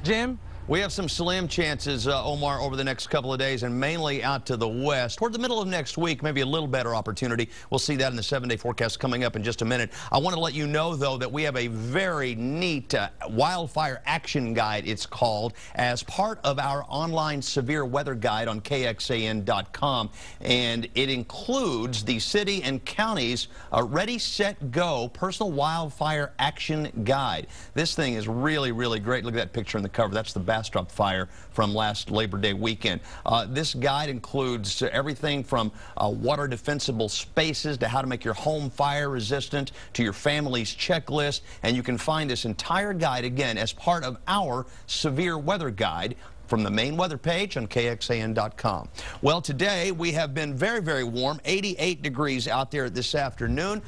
Jim? We have some slim chances, Omar, over the next couple of days, and mainly out to the west. Toward the middle of next week, maybe a little better opportunity. We'll see that in the 7-day forecast coming up in just a minute. I want to let you know, though, that we have a very neat wildfire action guide, it's called, as part of our online severe weather guide on KXAN.com. And it includes the city and county's Ready, Set, Go personal wildfire action guide. This thing is really, really great. Look at that picture in the cover. That's the Bastrop fire from last Labor Day weekend. This guide includes everything from water defensible spaces to how to make your home fire resistant to your family's checklist. And you can find this entire guide, again, as part of our severe weather guide from the main weather page on KXAN.com. Well, today we have been very, very warm, 88 degrees out there this afternoon.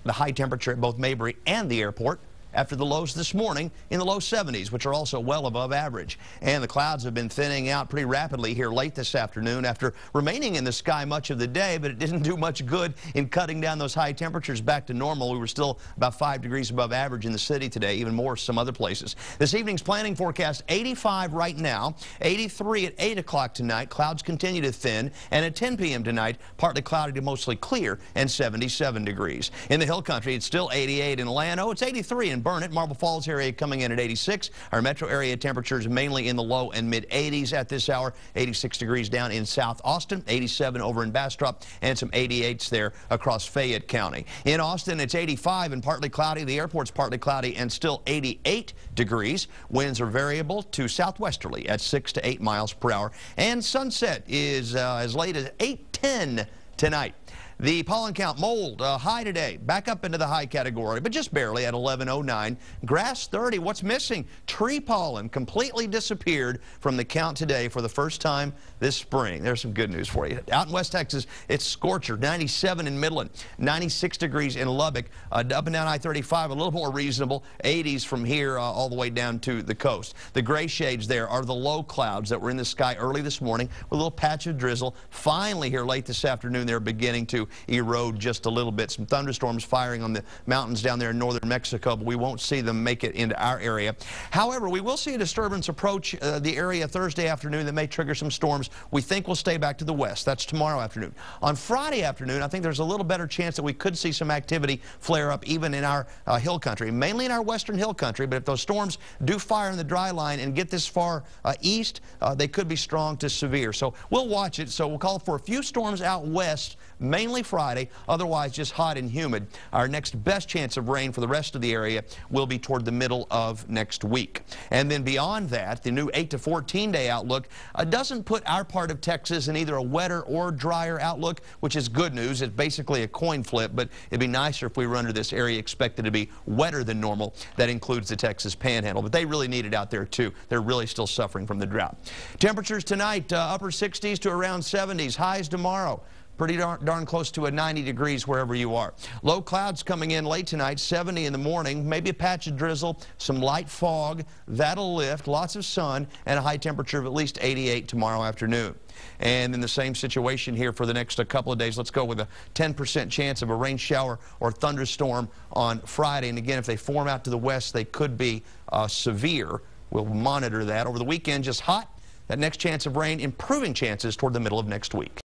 The high temperature at both Mayberry and the airport, after the lows this morning in the low 70s, which are also well above average. And the clouds have been thinning out pretty rapidly here late this afternoon after remaining in the sky much of the day, but it didn't do much good in cutting down those high temperatures back to normal. We were still about 5 degrees above average in the city today, even more some other places. This evening's planning forecast, 85 right now, 83 at 8 o'clock tonight. Clouds continue to thin, and at 10 p.m. tonight, partly cloudy to mostly clear and 77 degrees. In the hill country, it's still 88 in Llano. It's 83 in Burnett. Marble Falls area coming in at 86. Our metro area temperatures mainly in the low and mid 80s at this hour. 86 degrees down in South Austin, 87 over in Bastrop, and some 88s there across Fayette County. In Austin, it's 85 and partly cloudy. The airport's partly cloudy and still 88 degrees. Winds are variable to southwesterly at 6 to 8 miles per hour. And sunset is as late as 8:10 tonight. The pollen count, mold, high today, back up into the high category, but just barely at 1109. Grass 30. What's missing? Tree pollen completely disappeared from the count today for the first time this spring. There's some good news for you. Out in West Texas, it's scorcher, 97 in Midland, 96 degrees in Lubbock, up and down I-35, a little more reasonable, 80s from here all the way down to the coast. The gray shades there are the low clouds that were in the sky early this morning with a little patch of drizzle. Finally, here late this afternoon, they're beginning to erode just a little bit. Some thunderstorms firing on the mountains down there in northern Mexico, but we won't see them make it into our area. However, we will see a disturbance approach the area Thursday afternoon that may trigger some storms. We think we'll stay back to the west. That's tomorrow afternoon. On Friday afternoon, I think there's a little better chance that we could see some activity flare up even in our hill country, mainly in our western hill country. But if those storms do fire in the dry line and get this far east, they could be strong to severe. So we'll watch it. So we'll call for a few storms out west, mainly Friday, otherwise just hot and humid. Our next best chance of rain for the rest of the area will be toward the middle of next week. And then beyond that, the new 8 to 14 day outlook doesn't put our part of Texas in either a wetter or drier outlook, which is good news. It's basically a coin flip, but it'd be nicer if we were under this area expected to be wetter than normal. That includes the Texas Panhandle, but they really need it out there too. They're really still suffering from the drought. Temperatures tonight, upper 60s to around 70s. Highs tomorrow, pretty darn close to 90 degrees wherever you are. Low clouds coming in late tonight, 70 in the morning, maybe a patch of drizzle, some light fog. That'll lift, lots of sun, and a high temperature of at least 88 tomorrow afternoon. And in the same situation here for the next couple of days, let's go with a 10% chance of a rain shower or thunderstorm on Friday. And again, if they form out to the west, they could be severe. We'll monitor that. Over the weekend, just hot. That next chance of rain, improving chances toward the middle of next week.